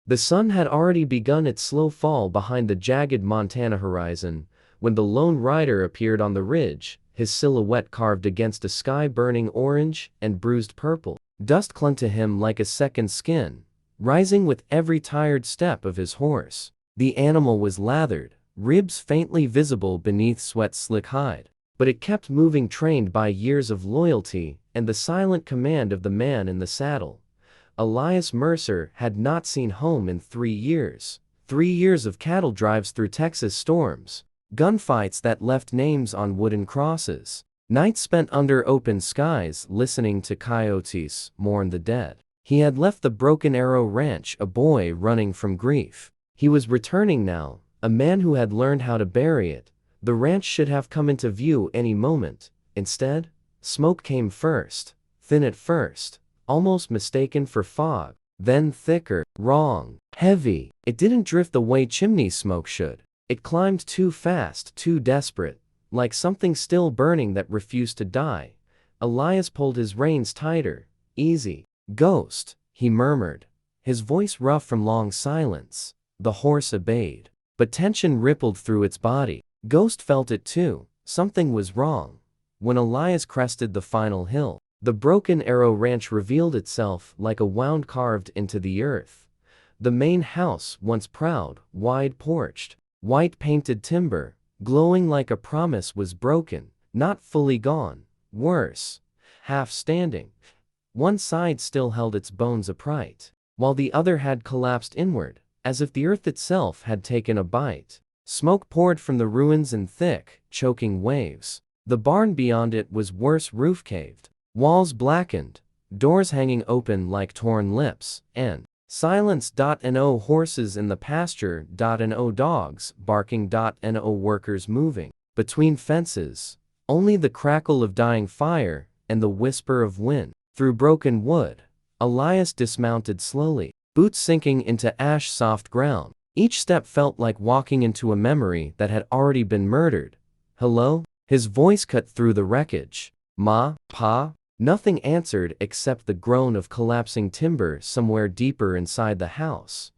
The sun had already begun its slow fall behind the jagged Montana horizon when the lone rider appeared on the ridge, his silhouette carved against a sky burning orange and bruised purple. Dust clung to him like a second skin, rising with every tired step of his horse. The animal was lathered, ribs faintly visible beneath sweat-slick hide, but it kept moving, trained by years of loyalty and the silent command of the man in the saddle. Elias Mercer had not seen home in 3 years. 3 years of cattle drives through Texas storms, gunfights that left names on wooden crosses, nights spent under open skies listening to coyotes mourn the dead. He had left the Broken Arrow Ranch a boy running from grief. He was returning now, a man who had learned how to bury it. The ranch should have come into view any moment. Instead, smoke came first, thin at first, almost mistaken for fog, then thicker, wrong, heavy. It didn't drift the way chimney smoke should. It climbed too fast, too desperate, like something still burning that refused to die. Elias pulled his reins tighter. Easy. Ghost, he murmured, his voice rough from long silence. The horse obeyed, but tension rippled through its body. Ghost felt it too. Something was wrong. When Elias crested the final hill, the Broken Arrow Ranch revealed itself like a wound carved into the earth. The main house, once proud, wide-porched, white-painted timber, glowing like a promise, was broken, not fully gone. Worse, half standing. One side still held its bones upright, while the other had collapsed inward, as if the earth itself had taken a bite. Smoke poured from the ruins in thick, choking waves. The barn beyond it was worse, roof-caved, walls blackened, doors hanging open like torn lips, and silence. No horses in the pasture. No dogs barking. No workers moving. Between fences, only the crackle of dying fire and the whisper of wind. Through broken wood, Elias dismounted slowly, boots sinking into ash-soft ground. Each step felt like walking into a memory that had already been murdered. Hello? His voice cut through the wreckage. Ma? Pa? Nothing answered except the groan of collapsing timber somewhere deeper inside the house.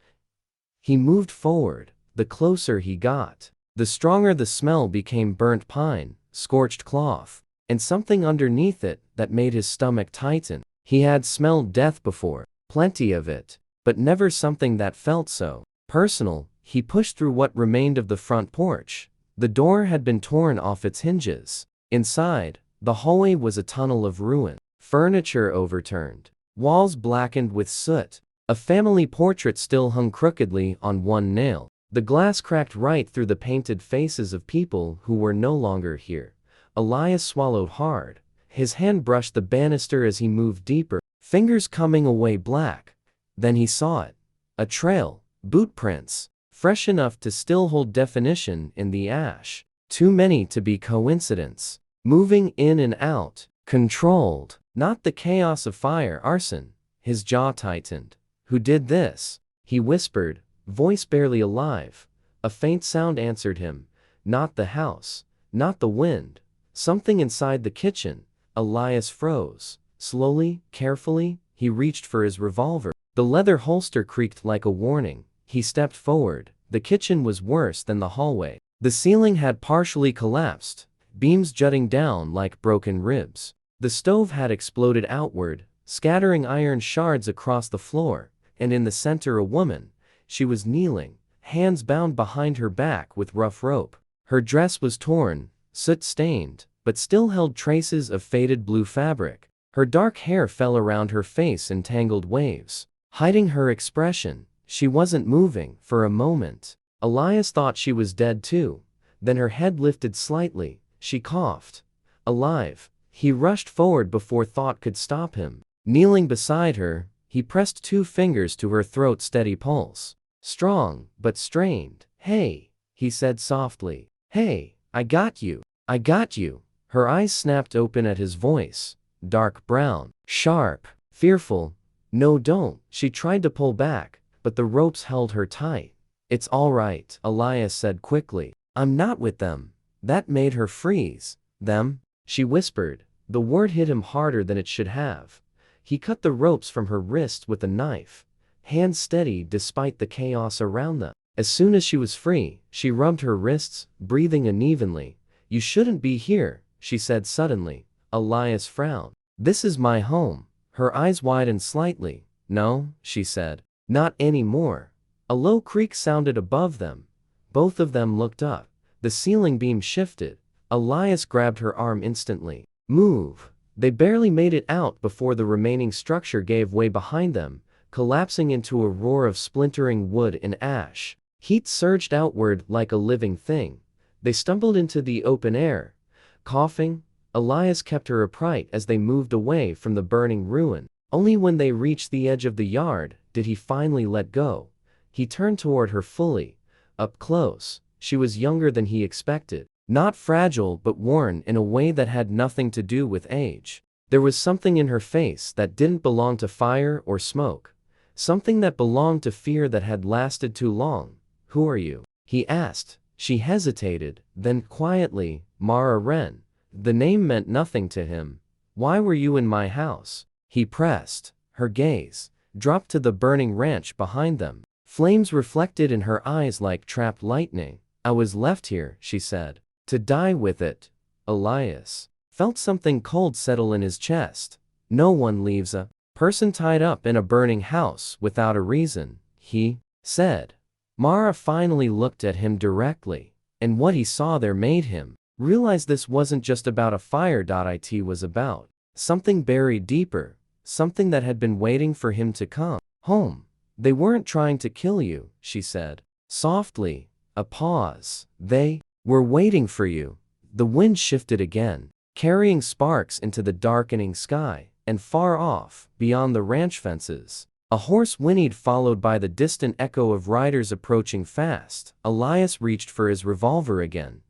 He moved forward. The closer he got, the stronger the smell became. Burnt pine, scorched cloth, and something underneath it that made his stomach tighten. He had smelled death before, plenty of it, but never something that felt so personal. He pushed through what remained of the front porch. The door had been torn off its hinges. Inside, the hallway was a tunnel of ruin. Furniture overturned, walls blackened with soot. A family portrait still hung crookedly on one nail. The glass cracked right through the painted faces of people who were no longer here. Elias swallowed hard. His hand brushed the banister as he moved deeper, fingers coming away black. Then he saw it. A trail, boot prints, fresh enough to still hold definition in the ash. Too many to be coincidence. Moving in and out, controlled. Not the chaos of fire, arson. His jaw tightened. Who did this? He whispered, voice barely alive. A faint sound answered him. Not the house, not the wind. Something inside the kitchen. Elias froze. Slowly, carefully, he reached for his revolver. The leather holster creaked like a warning. He stepped forward. The kitchen was worse than the hallway. The ceiling had partially collapsed, beams jutting down like broken ribs. The stove had exploded outward, scattering iron shards across the floor, and in the center a woman. She was kneeling, hands bound behind her back with rough rope. Her dress was torn, soot-stained, but still held traces of faded blue fabric. Her dark hair fell around her face in tangled waves, hiding her expression. She wasn't moving. For a moment, Elias thought she was dead too. Then her head lifted slightly. She coughed. Alive. He rushed forward before thought could stop him. Kneeling beside her, he pressed 2 fingers to her throat. Steady pulse. Strong, but strained. Hey, he said softly. Hey, I got you. I got you. Her eyes snapped open at his voice. Dark brown, sharp, fearful. No, don't. She tried to pull back, but the ropes held her tight. It's all right, Elias said quickly. I'm not with them. That made her freeze. Them? She whispered. The word hit him harder than it should have. He cut the ropes from her wrists with a knife. hands steady despite the chaos around them. As soon as she was free, she rubbed her wrists, breathing unevenly. "You shouldn't be here," she said suddenly. Elias frowned. "This is my home." Her eyes widened slightly. "No," she said. "Not anymore." A low creak sounded above them. Both of them looked up. The ceiling beam shifted. Elias grabbed her arm instantly. "Move." They barely made it out before the remaining structure gave way behind them, collapsing into a roar of splintering wood and ash. Heat surged outward like a living thing. They stumbled into the open air. Coughing, Elias kept her upright as they moved away from the burning ruin. Only when they reached the edge of the yard did he finally let go. He turned toward her fully, up close. She was younger than he expected. Not fragile but worn in a way that had nothing to do with age. There was something in her face that didn't belong to fire or smoke. Something that belonged to fear that had lasted too long. "Who are you?" he asked. She hesitated, then quietly, "Mara Wren." The name meant nothing to him. "Why were you in my house?" he pressed. Her gaze dropped to the burning ranch behind them. Flames reflected in her eyes like trapped lightning. "I was left here," she said, "to die with it." Elias felt something cold settle in his chest. No one leaves a person tied up in a burning house without a reason, he said. Mara finally looked at him directly, and what he saw there made him realize this wasn't just about a fire. It was about something buried deeper, something that had been waiting for him to come home. "They weren't trying to kill you," she said softly. A pause. "They were waiting for you." The wind shifted again, carrying sparks into the darkening sky, and far off, beyond the ranch fences, a horse whinnied, followed by the distant echo of riders approaching fast. Elias reached for his revolver again.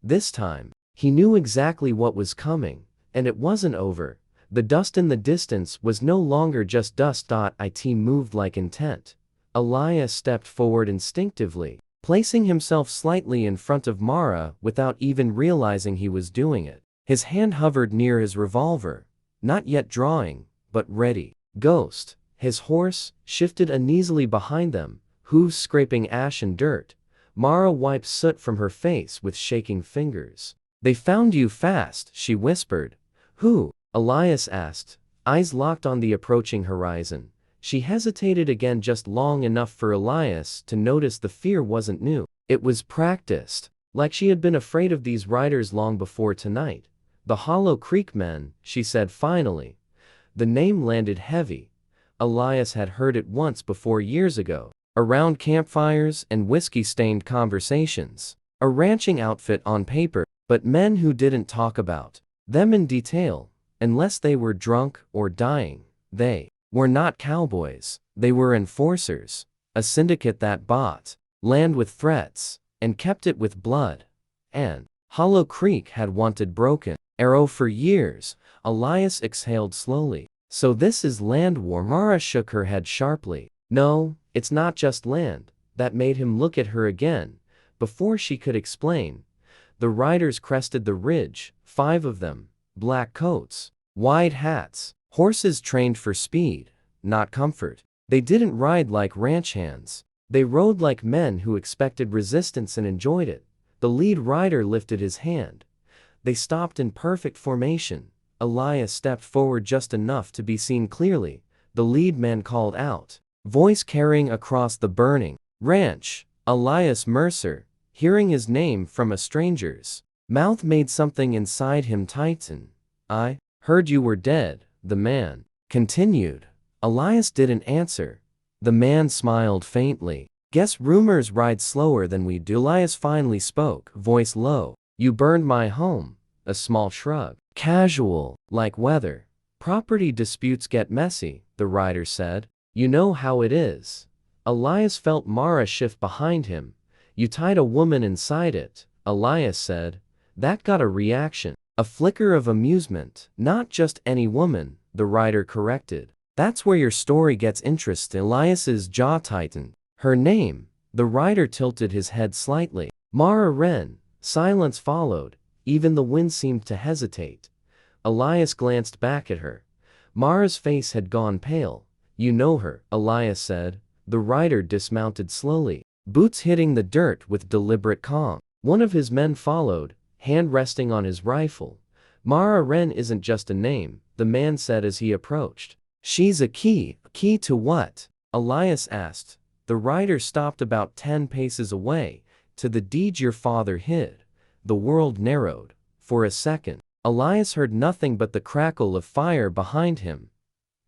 This time, he knew exactly what was coming, and it wasn't over. The dust in the distance was no longer just dust. It moved like intent. Elias stepped forward instinctively, placing himself slightly in front of Mara without even realizing he was doing it. His hand hovered near his revolver, not yet drawing, but ready. Ghost. His horse shifted uneasily behind them, hooves scraping ash and dirt. Mara wiped soot from her face with shaking fingers. "They found you fast," she whispered. "Who?" Elias asked, eyes locked on the approaching horizon. She hesitated again, just long enough for Elias to notice the fear wasn't new. It was practiced, like she had been afraid of these riders long before tonight. "The Hollow Creek Men," she said finally. The name landed heavy. Elias had heard it once before, years ago, around campfires and whiskey-stained conversations. A ranching outfit on paper, but men who didn't talk about them in detail, unless they were drunk or dying. They were not cowboys. They were enforcers. A syndicate that bought land with threats and kept it with blood. And Hollow Creek had wanted Broken Arrow for years. Elias exhaled slowly. "So this is land war?" Mara shook her head sharply. "No, it's not just land." That made him look at her again. Before she could explain, the riders crested the ridge, 5 of them, black coats, wide hats, horses trained for speed, not comfort. They didn't ride like ranch hands. They rode like men who expected resistance and enjoyed it. The lead rider lifted his hand. They stopped in perfect formation. Elias stepped forward just enough to be seen clearly. The lead man called out, voice carrying across the burning ranch, "Elias Mercer." Hearing his name from a stranger's mouth made something inside him tighten. "I heard you were dead," the man continued. Elias didn't answer. The man smiled faintly. "Guess rumors ride slower than we do." Elias finally spoke, voice low. "You burned my home." A small shrug. "Casual, like weather. Property disputes get messy," the rider said. "You know how it is." Elias felt Mara shift behind him. "You tied a woman inside it," Elias said. That got a reaction. A flicker of amusement. "Not just any woman," the rider corrected. "That's where your story gets interesting." Elias's jaw tightened. "Her name?" The rider tilted his head slightly. "Mara Wren." Silence followed. Even the wind seemed to hesitate. Elias glanced back at her. Mara's face had gone pale. You know her, Elias said. The rider dismounted slowly, boots hitting the dirt with deliberate calm. One of his men followed, hand resting on his rifle. Mara Wren isn't just a name, the man said as he approached. She's a key. A key to what? Elias asked. The rider stopped about 10 paces away. To the deed your father hid. The world narrowed. For a second, Elias heard nothing but the crackle of fire behind him.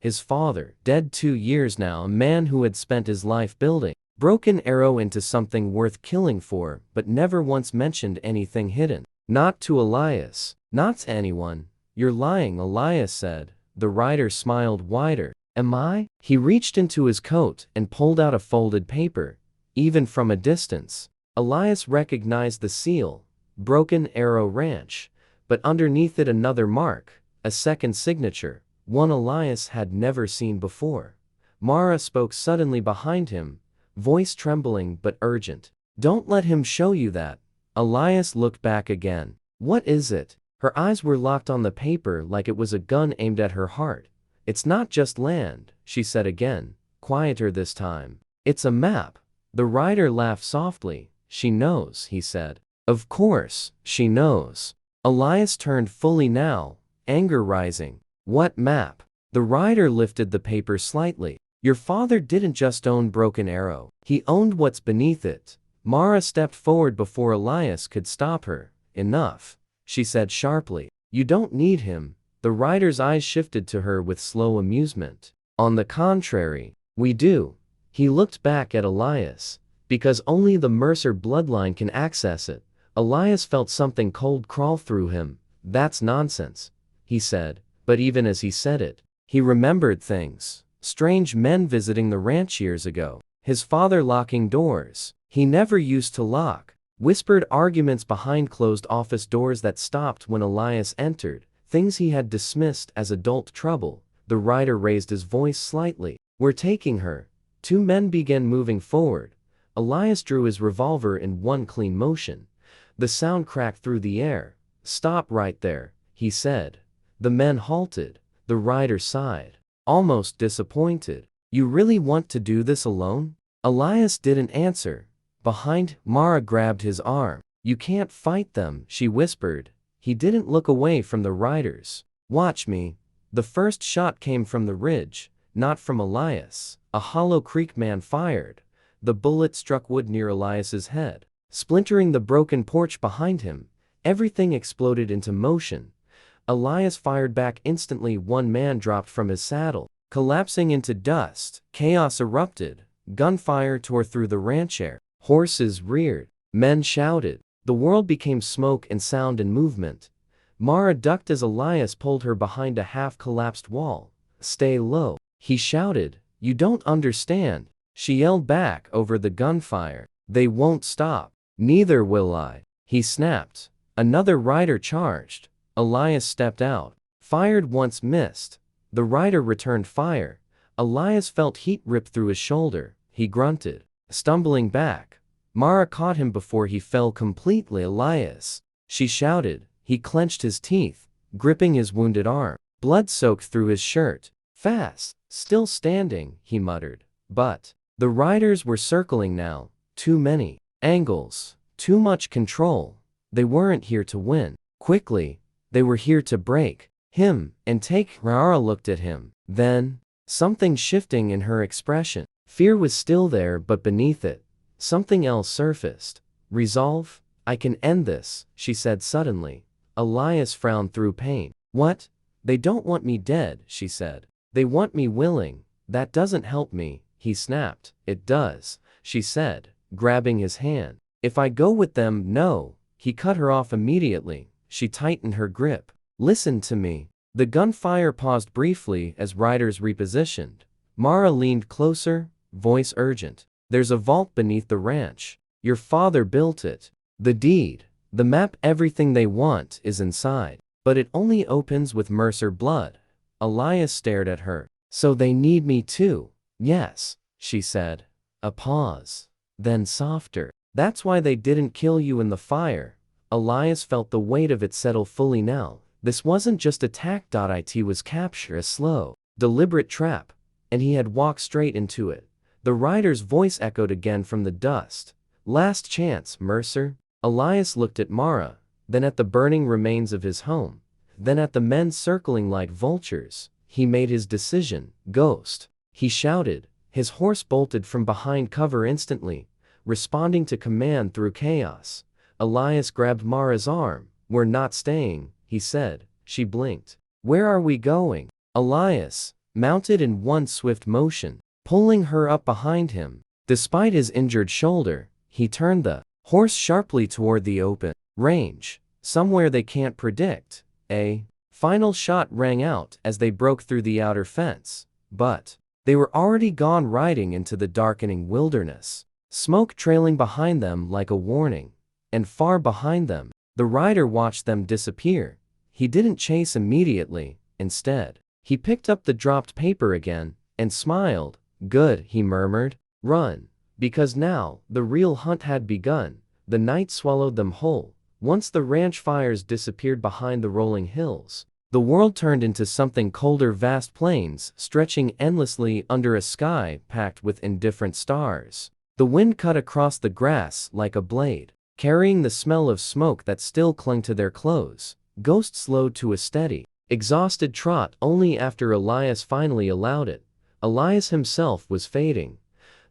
His father, dead 2 years now, a man who had spent his life building Broken Arrow into something worth killing for, but never once mentioned anything hidden. Not to Elias, not to anyone. You're lying, Elias said. The rider smiled wider. Am I? He reached into his coat and pulled out a folded paper. Even from a distance, Elias recognized the seal, Broken Arrow Ranch, but underneath it another mark, a second signature, one Elias had never seen before. Mara spoke suddenly behind him, voice trembling but urgent. Don't let him show you that. Elias looked back again. What is it? Her eyes were locked on the paper like it was a gun aimed at her heart. It's not just land, she said again, quieter this time. It's a map. The rider laughed softly. She knows, he said. Of course, she knows. Elias turned fully now, anger rising. What map? The rider lifted the paper slightly. Your father didn't just own Broken Arrow. He owned what's beneath it. Mara stepped forward before Elias could stop her. Enough, she said sharply. You don't need him. The rider's eyes shifted to her with slow amusement. On the contrary, we do. He looked back at Elias. Because only the Mercer bloodline can access it. Elias felt something cold crawl through him. That's nonsense, he said, but even as he said it, he remembered things. Strange men visiting the ranch years ago. His father locking doors he never used to lock. Whispered arguments behind closed office doors that stopped when Elias entered. Things he had dismissed as adult trouble. The rider raised his voice slightly. We're taking her. 2 men began moving forward. Elias drew his revolver in one clean motion. The sound cracked through the air. Stop right there, he said. The men halted. The rider sighed, almost disappointed. You really want to do this alone? Elias didn't answer. Behind, Mara grabbed his arm. You can't fight them, she whispered. He didn't look away from the riders. Watch me. The first shot came from the ridge, not from Elias. A Hollow Creek man fired. The bullet struck wood near Elias's head, splintering the broken porch behind him. Everything exploded into motion. Elias fired back instantly. One man dropped from his saddle, collapsing into dust. Chaos erupted. Gunfire tore through the ranch air. Horses reared. Men shouted. The world became smoke and sound and movement. Mara ducked as Elias pulled her behind a half-collapsed wall. Stay low, he shouted. You don't understand. She yelled back over the gunfire. They won't stop. Neither will I, he snapped. Another rider charged. Elias stepped out. Fired once, missed. The rider returned fire. Elias felt heat rip through his shoulder. He grunted, stumbling back. Mara caught him before he fell completely. Elias, she shouted. He clenched his teeth, gripping his wounded arm. Blood soaked through his shirt. Fast, still standing, he muttered. But the riders were circling now. Too many angles, too much control. They weren't here to win. Quickly, they were here to break him and take. Mara looked at him. Then, something shifting in her expression. Fear was still there, but beneath it, something else surfaced. Resolve? I can end this, she said suddenly. Elias frowned through pain. What? They don't want me dead, she said. They want me willing. That doesn't help me, he snapped. It does, she said, grabbing his hand. If I go with them, no. He cut her off immediately. She tightened her grip. Listen to me. The gunfire paused briefly as riders repositioned. Mara leaned closer, voice urgent. There's a vault beneath the ranch. Your father built it. The deed, the map, everything they want is inside. But it only opens with Mercer blood. Elias stared at her. So they need me too. Yes, she said. A pause. Then softer. That's why they didn't kill you in the fire. Elias felt the weight of it settle fully now. This wasn't just attack. It was capture, a slow, deliberate trap. and he had walked straight into it. The rider's voice echoed again from the dust. "Last chance, Mercer." Elias looked at Mara, then at the burning remains of his home, then at the men circling like vultures. He made his decision. "Ghost!" he shouted. His horse bolted from behind cover instantly, responding to command through chaos. Elias grabbed Mara's arm. "We're not staying," he said. She blinked. "Where are we going?" Elias mounted in one swift motion, pulling her up behind him. Despite his injured shoulder, he turned the horse sharply toward the open range, somewhere they can't predict. A final shot rang out as they broke through the outer fence, but they were already gone riding into the darkening wilderness, smoke trailing behind them like a warning. And far behind them, the rider watched them disappear. He didn't chase immediately. Instead, he picked up the dropped paper again and smiled. "Good," he murmured. "Run." Because now, the real hunt had begun. The night swallowed them whole. Once the ranch fires disappeared behind the rolling hills, the world turned into something colder, vast plains stretching endlessly under a sky packed with indifferent stars. The wind cut across the grass like a blade, carrying the smell of smoke that still clung to their clothes. Ghost slowed to a steady, exhausted trot only after Elias finally allowed it. Elias himself was fading.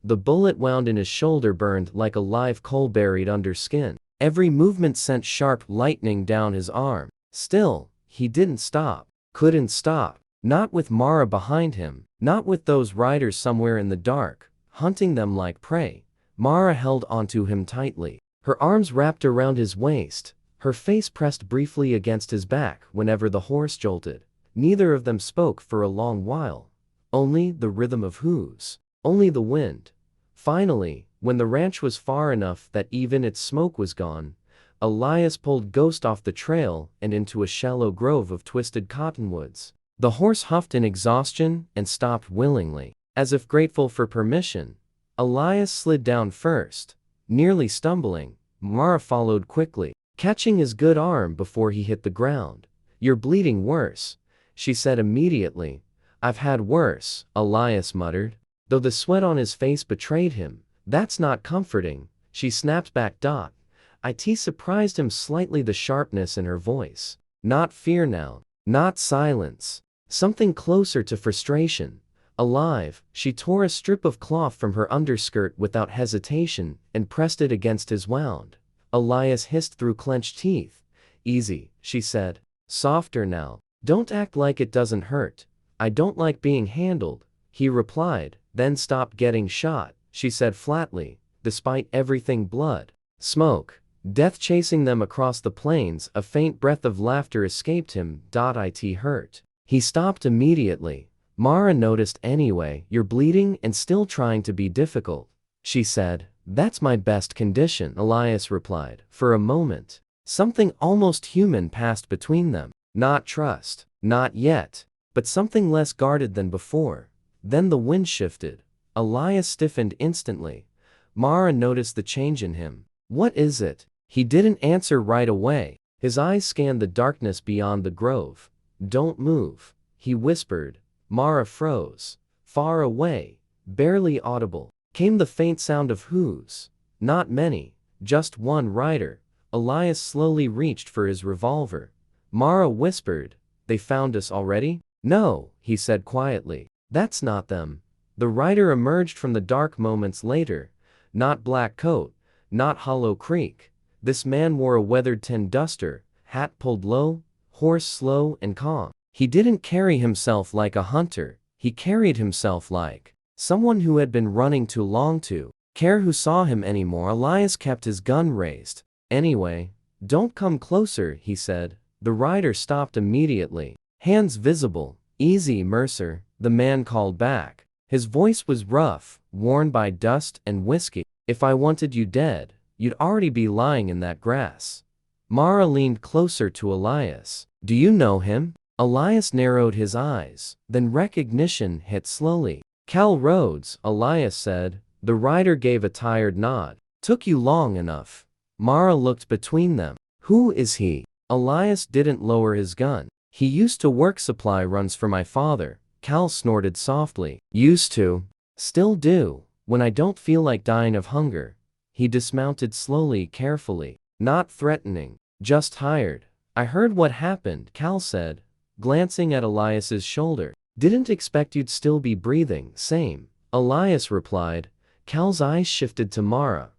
The bullet wound in his shoulder burned like a live coal buried under skin. Every movement sent sharp lightning down his arm. Still, he didn't stop. Couldn't stop. Not with Mara behind him. Not with those riders somewhere in the dark, hunting them like prey. Mara held onto him tightly, her arms wrapped around his waist, her face pressed briefly against his back whenever the horse jolted. Neither of them spoke for a long while. Only the rhythm of hooves. Only the wind. Finally, when the ranch was far enough that even its smoke was gone, Elias pulled Ghost off the trail and into a shallow grove of twisted cottonwoods. The horse huffed in exhaustion and stopped willingly, as if grateful for permission. Elias slid down first, nearly stumbling. Mara followed quickly, catching his good arm before he hit the ground. "You're bleeding worse," she said immediately. "I've had worse," Elias muttered, though the sweat on his face betrayed him. "That's not comforting," she snapped back. It surprised him slightly, the sharpness in her voice. Not fear now, not silence, something closer to frustration. Alive, she tore a strip of cloth from her underskirt without hesitation and pressed it against his wound. Elias hissed through clenched teeth. "Easy," she said. "Softer now. Don't act like it doesn't hurt." "I don't like being handled," he replied. "Then stop getting shot," she said flatly. Despite everything, blood, smoke, death chasing them across the plains, a faint breath of laughter escaped him. It hurt. He stopped immediately. Mara noticed anyway. "You're bleeding and still trying to be difficult," she said. "That's my best condition," Elias replied. For a moment, something almost human passed between them. Not trust, not yet, but something less guarded than before. Then the wind shifted. Elias stiffened instantly. Mara noticed the change in him. "What is it?" He didn't answer right away. His eyes scanned the darkness beyond the grove. "Don't move," he whispered. Mara froze. Far away, barely audible, came the faint sound of hooves. Not many, just one rider. Elias slowly reached for his revolver. Mara whispered, "They found us already?" "No," he said quietly. "That's not them." The rider emerged from the dark moments later. Not Black Coat, not Hollow Creek. This man wore a weathered tin duster, hat pulled low, horse slow and calm. He didn't carry himself like a hunter. He carried himself like someone who had been running too long to care who saw him anymore. Elias kept his gun raised. "Anyway, don't come closer," he said. The rider stopped immediately, hands visible. "Easy, Mercer," the man called back. His voice was rough, worn by dust and whiskey. "If I wanted you dead, you'd already be lying in that grass." Mara leaned closer to Elias. "Do you know him?" Elias narrowed his eyes, then recognition hit slowly. "Cal Rhodes," Elias said. The rider gave a tired nod. "Took you long enough." Mara looked between them. "Who is he?" Elias didn't lower his gun. "He used to work supply runs for my father, Cal snorted softly. Used to. Still do, when I don't feel like dying of hunger. He dismounted slowly, carefully. Not threatening, just tired. I heard what happened, Cal said, glancing at Elias's shoulder. Didn't expect you'd still be breathing. Same, Elias replied. Cal's eyes shifted to Mara.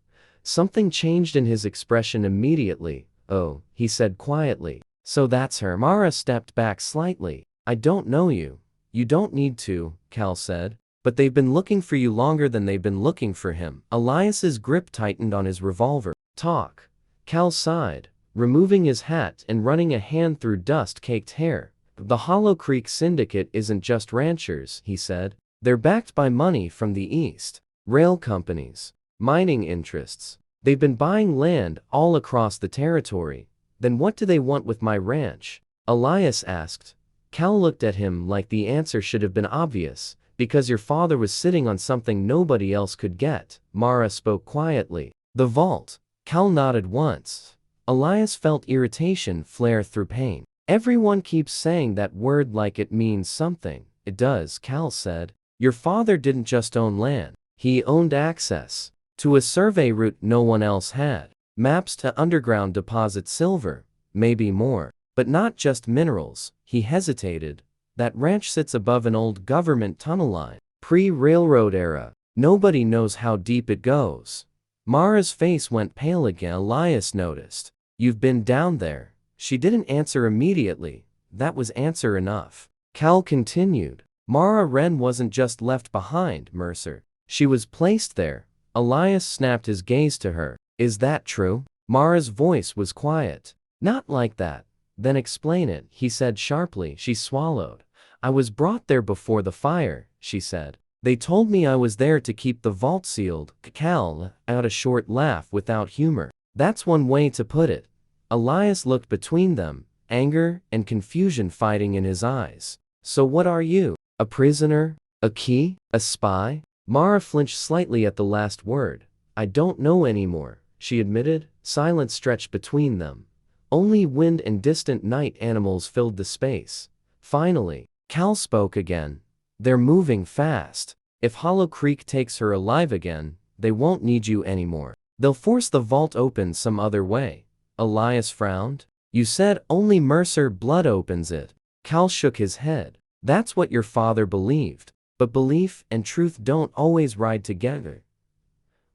Something changed in his expression immediately. Oh, he said quietly. So that's her. Mara stepped back slightly. I don't know you. You don't need to, Cal said. But they've been looking for you longer than they've been looking for him. Elias's grip tightened on his revolver. Talk. Cal sighed, removing his hat and running a hand through dust-caked hair. The Hollow Creek Syndicate isn't just ranchers, he said. They're backed by money from the East. Rail companies. Mining interests. They've been buying land all across the territory. Then what do they want with my ranch? Elias asked. Cal looked at him like the answer should have been obvious. Because your father was sitting on something nobody else could get, Mara spoke quietly. The vault. Cal nodded once. Elias felt irritation flare through pain. Everyone keeps saying that word like it means something. It does, Cal said. Your father didn't just own land. He owned access to a survey route no one else had. Maps to underground deposit silver, maybe more. But not just minerals. He hesitated. That ranch sits above an old government tunnel line. Pre-railroad era. Nobody knows how deep it goes. Mara's face went pale again. Elias noticed. You've been down there. She didn't answer immediately. That was answer enough. Cal continued. Mara Wren wasn't just left behind, Mercer. She was placed there. Elias snapped his gaze to her. Is that true? Mara's voice was quiet. Not like that. Then explain it, he said sharply. She swallowed. I was brought there before the fire, she said. They told me I was there to keep the vault sealed. Cal let out a short laugh without humor. That's one way to put it. Elias looked between them, anger and confusion fighting in his eyes. So what are you? A prisoner? A key? A spy? Mara flinched slightly at the last word. I don't know anymore, she admitted. Silence stretched between them. Only wind and distant night animals filled the space. Finally, Cal spoke again. They're moving fast. If Hollow Creek takes her alive again, they won't need you anymore. They'll force the vault open some other way. Elias frowned. You said only Mercer blood opens it. Cal shook his head. That's what your father believed. But belief and truth don't always ride together.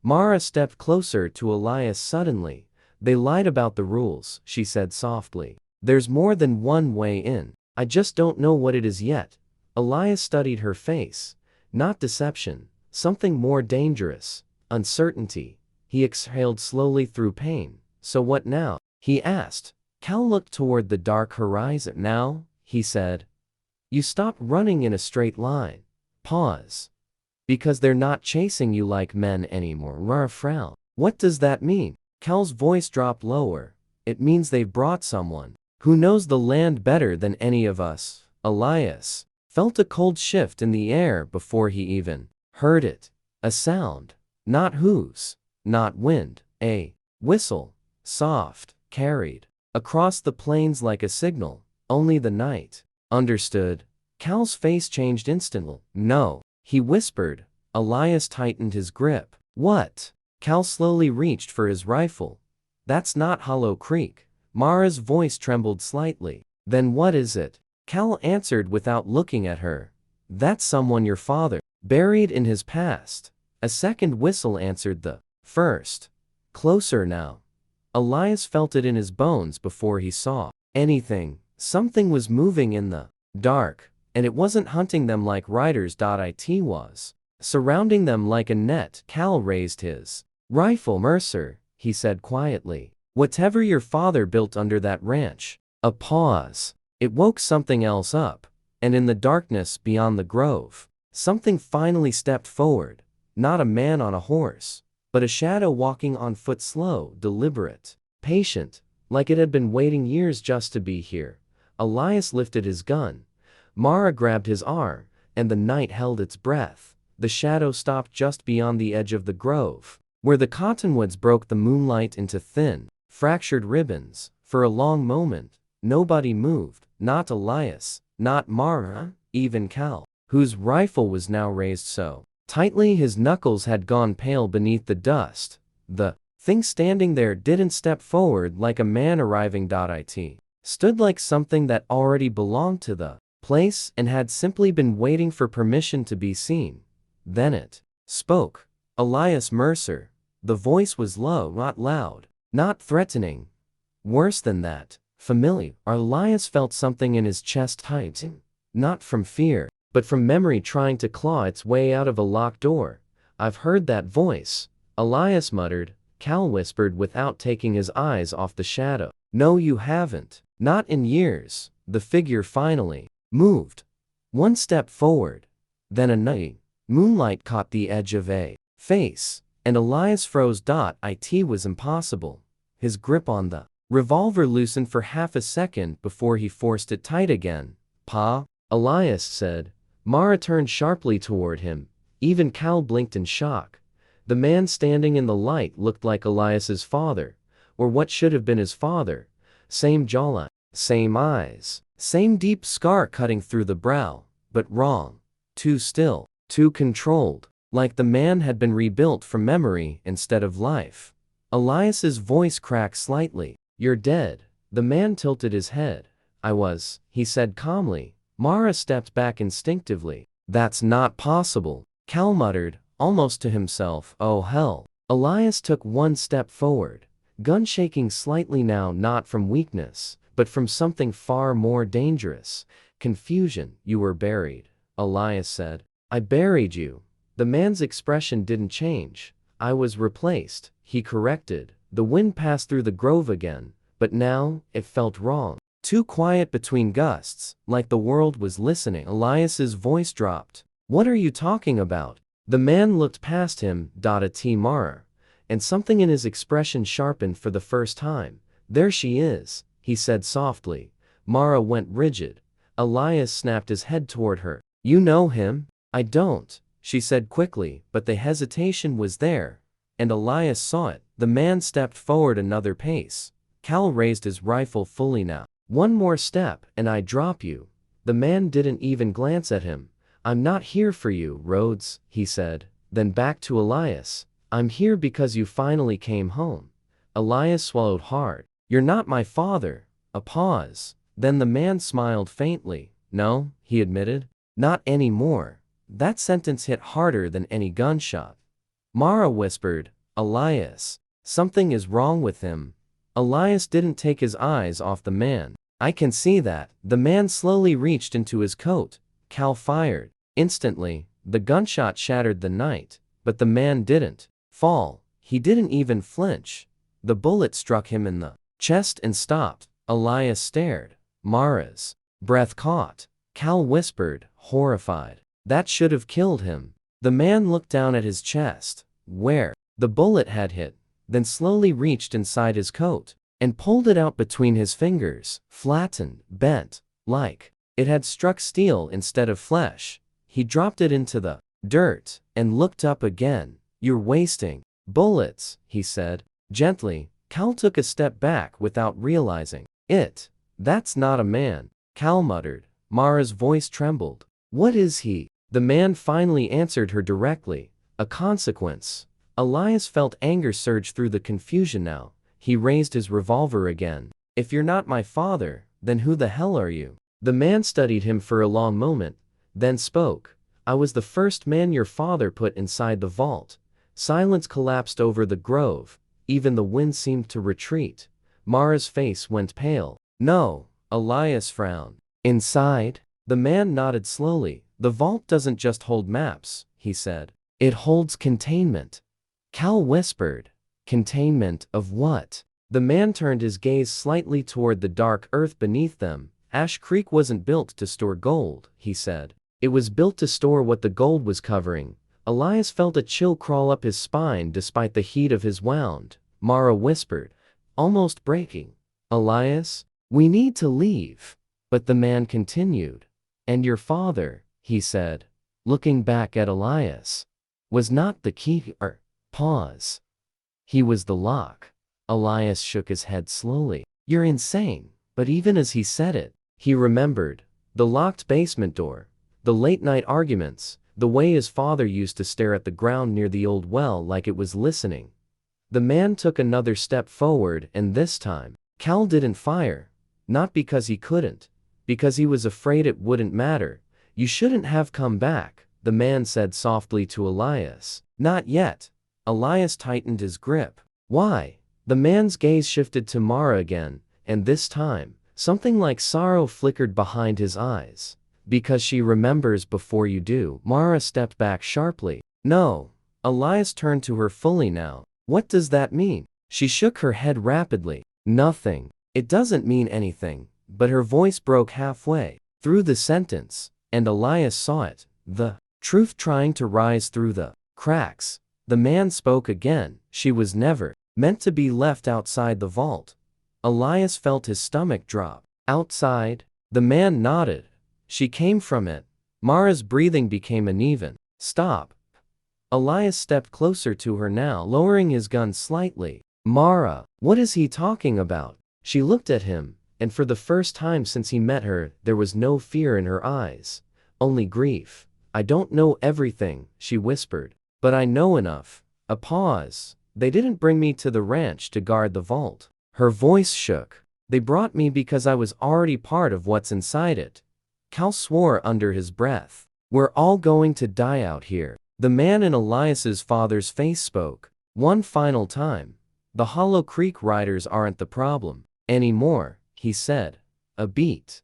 Mara stepped closer to Elias suddenly. They lied about the rules, she said softly. There's more than one way in. I just don't know what it is yet. Elias studied her face. Not deception. Something more dangerous. Uncertainty. He exhaled slowly through pain. So what now? He asked. Cal looked toward the dark horizon. Now, he said. You stop running in a straight line. Pause. Because they're not chasing you like men anymore. Mara frowned. What does that mean? Cal's voice dropped lower. It means they've brought someone who knows the land better than any of us. Elias felt a cold shift in the air before he even heard it. A sound. Not hooves. Not wind. A whistle. Soft. Carried across the plains like a signal. Only the night understood. Cal's face changed instantly. No, he whispered. Elias tightened his grip. What? Cal slowly reached for his rifle. That's not Hollow Creek. Mara's voice trembled slightly. Then what is it? Cal answered without looking at her. That's someone your father buried in his past. A second whistle answered the first. Closer now. Elias felt it in his bones before he saw anything. Something was moving in the dark, and it wasn't hunting them like riders.it was. Surrounding them like a net. Cal raised his rifle. Mercer, he said quietly. Whatever your father built under that ranch. A pause. It woke something else up. And in the darkness beyond the grove, something finally stepped forward. Not a man on a horse, but a shadow walking on foot, slow, deliberate, patient, like it had been waiting years just to be here. Elias lifted his gun. Mara grabbed his arm, and the night held its breath. The shadow stopped just beyond the edge of the grove, where the cottonwoods broke the moonlight into thin, fractured ribbons. For a long moment, nobody moved. Not Elias, not Mara, even Cal, whose rifle was now raised so tightly his knuckles had gone pale beneath the dust. The thing standing there didn't step forward like a man arriving. It stood like something that already belonged to the place and had simply been waiting for permission to be seen. Then it spoke. Elias Mercer. The voice was low, not loud, not threatening. Worse than that, familiar. Elias felt something in his chest tightening, not from fear, but from memory trying to claw its way out of a locked door. I've heard that voice, Elias muttered. Cal whispered without taking his eyes off the shadow. No, you haven't. Not in years. The figure finally moved. One step forward. Then another. Moonlight caught the edge of a face, and Elias froze. It was impossible. His grip on the revolver loosened for half a second before he forced it tight again. Pa? Elias said. Mara turned sharply toward him. Even Cal blinked in shock. The man standing in the light looked like Elias's father, or what should have been his father. Same jawline, same eyes, same deep scar cutting through the brow, but wrong. Too still, too controlled, like the man had been rebuilt from memory instead of life. Elias's voice cracked slightly. You're dead. The man tilted his head. I was, he said calmly. Mara stepped back instinctively. That's not possible, Cal muttered, almost to himself. Oh hell. Elias took one step forward, gun shaking slightly now, not from weakness, but from something far more dangerous. Confusion. You were buried, Elias said. I buried you. The man's expression didn't change. I was replaced, he corrected. The wind passed through the grove again, but now, it felt wrong. Too quiet between gusts, like the world was listening. Elias's voice dropped. What are you talking about? The man looked past him. At Mara, and something in his expression sharpened for the first time. There she is, he said softly. Mara went rigid. Elias snapped his head toward her. You know him? I don't, she said quickly, but the hesitation was there, and Elias saw it. The man stepped forward another pace. Cal raised his rifle fully now. One more step, and I drop you. The man didn't even glance at him. I'm not here for you, Rhodes, he said. Then back to Elias. I'm here because you finally came home. Elias swallowed hard. You're not my father. A pause. Then the man smiled faintly. No, he admitted. Not anymore. That sentence hit harder than any gunshot. Mara whispered. Elias. Something is wrong with him. Elias didn't take his eyes off the man. I can see that. The man slowly reached into his coat. Cal fired. Instantly, the gunshot shattered the night, but the man didn't fall. He didn't even flinch. The bullet struck him in the chest and stopped. Elias stared. Mara's breath caught. Cal whispered, horrified. That should have killed him. The man looked down at his chest, where the bullet had hit, then slowly reached inside his coat and pulled it out between his fingers, flattened, bent, like it had struck steel instead of flesh. He dropped it into the dirt and looked up again. You're wasting bullets, he said. Gently, Cal took a step back without realizing it. That's not a man, Cal muttered. Mara's voice trembled. What is he? The man finally answered her directly. A consequence. Elias felt anger surge through the confusion now. He raised his revolver again. If you're not my father, then who the hell are you? The man studied him for a long moment, then spoke. I was the first man your father put inside the vault. Silence collapsed over the grove. Even the wind seemed to retreat. Mara's face went pale. No, Elias frowned. Inside? The man nodded slowly. The vault doesn't just hold maps, he said. It holds containment. Cal whispered. Containment of what? The man turned his gaze slightly toward the dark earth beneath them. Ash Creek wasn't built to store gold, he said. It was built to store what the gold was covering. Elias felt a chill crawl up his spine despite the heat of his wound. Mara whispered, almost breaking. Elias, we need to leave. But the man continued. And your father, he said, looking back at Elias, was not the key. Pause. He was the lock. Elias shook his head slowly. You're insane. But even as he said it, he remembered the locked basement door. The late-night arguments, the way his father used to stare at the ground near the old well like it was listening. The man took another step forward, and this time, Cal didn't fire. Not because he couldn't. Because he was afraid it wouldn't matter. "You shouldn't have come back," the man said softly to Elias. "Not yet." Elias tightened his grip. "Why?" The man's gaze shifted to Mara again, and this time, something like sorrow flickered behind his eyes. "Because she remembers before you do." Mara stepped back sharply. "No." Elias turned to her fully now. "What does that mean?" She shook her head rapidly. "Nothing. It doesn't mean anything." But her voice broke halfway through the sentence, and Elias saw it, the truth trying to rise through the cracks. The man spoke again. "She was never meant to be left outside the vault." Elias felt his stomach drop. "Outside?" The man nodded. "She came from it." Mara's breathing became uneven. "Stop." Elias stepped closer to her now, lowering his gun slightly. "Mara, what is he talking about?" She looked at him, and for the first time since he met her, there was no fear in her eyes, only grief. "I don't know everything," she whispered, "but I know enough." A pause. "They didn't bring me to the ranch to guard the vault." Her voice shook. "They brought me because I was already part of what's inside it." Cal swore under his breath. "We're all going to die out here." The man in Elias's father's face spoke. One final time. "The Hollow Creek riders aren't the problem anymore," he said. A beat.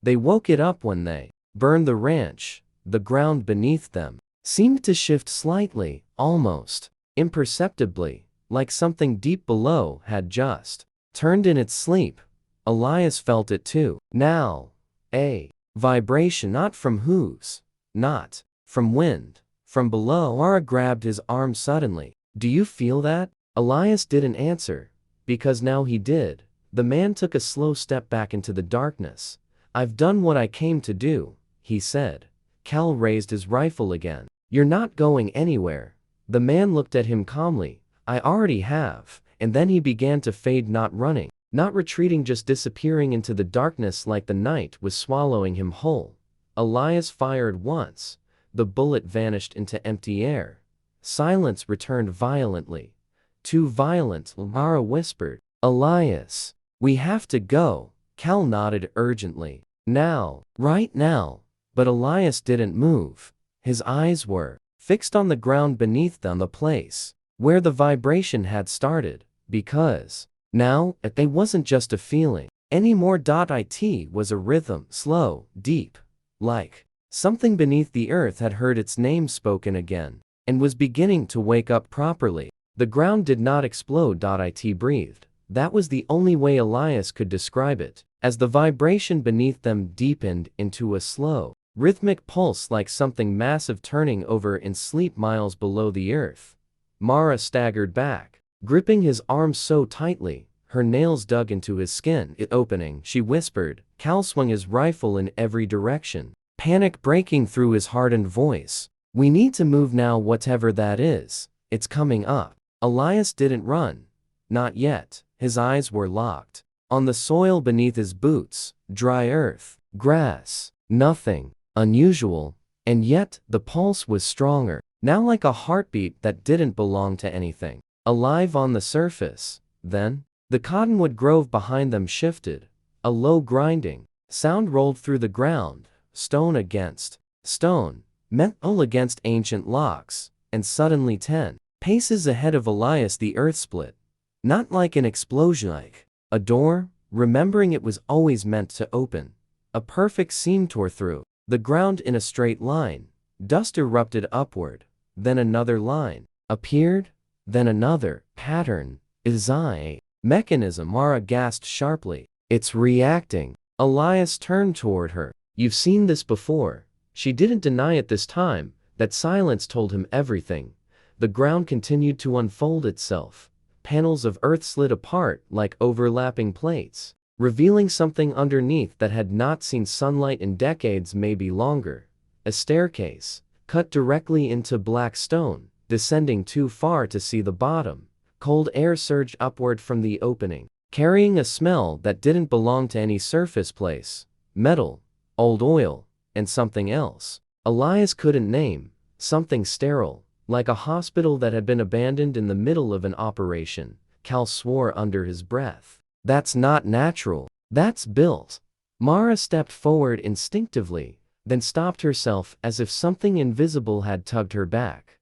"They woke it up when they burned the ranch." The ground beneath them seemed to shift slightly, almost imperceptibly, like something deep below had just turned in its sleep. Elias felt it too. Now. A vibration, not from hooves, not from wind, from below. Mara grabbed his arm suddenly. "Do you feel that?" Elias didn't answer, because now he did. The man took a slow step back into the darkness. "I've done what I came to do," he said. Cal raised his rifle again. "You're not going anywhere." The man looked at him calmly. "I already have." And then he began to fade, not running, not retreating, just disappearing into the darkness like the night was swallowing him whole. Elias fired once. The bullet vanished into empty air. Silence returned violently. Too violent, Mara whispered. "Elias, we have to go." Cal nodded urgently. "Now. Right now." But Elias didn't move. His eyes were fixed on the ground beneath them, the place where the vibration had started. Because now, it wasn't just a feeling anymore. It was a rhythm, slow, deep, like something beneath the earth had heard its name spoken again, and was beginning to wake up properly. The ground did not explode. It breathed. That was the only way Elias could describe it, as the vibration beneath them deepened into a slow, rhythmic pulse, like something massive turning over in sleep miles below the earth. Mara staggered back, gripping his arm so tightly, her nails dug into his skin. "It's opening," she whispered. Cal swung his rifle in every direction, panic breaking through his hardened voice. "We need to move now, whatever that is. It's coming up." Elias didn't run. Not yet. His eyes were locked on the soil beneath his boots, dry earth, grass, nothing unusual, and yet the pulse was stronger, now like a heartbeat that didn't belong to anything alive on the surface. Then, the cottonwood grove behind them shifted. A low grinding sound rolled through the ground, stone against stone, metal against ancient locks, and suddenly 10 paces ahead of Elias the earth split. Not like an explosion, like a door, remembering it was always meant to open. A perfect seam tore through the ground in a straight line. Dust erupted upward. Then another line appeared. Then another pattern. "Is a mechanism?" Mara gasped sharply. "It's reacting." Elias turned toward her. "You've seen this before." She didn't deny it this time. That silence told him everything. The ground continued to unfold itself. Panels of earth slid apart like overlapping plates, revealing something underneath that had not seen sunlight in decades, maybe longer. A staircase, cut directly into black stone, descending too far to see the bottom. Cold air surged upward from the opening, carrying a smell that didn't belong to any surface place. Metal, old oil, and something else. Elias couldn't name. Something sterile, like a hospital that had been abandoned in the middle of an operation. Cal swore under his breath. That's not natural. That's built. Mara stepped forward instinctively, then stopped herself as if something invisible had tugged her back.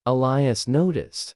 Elias noticed.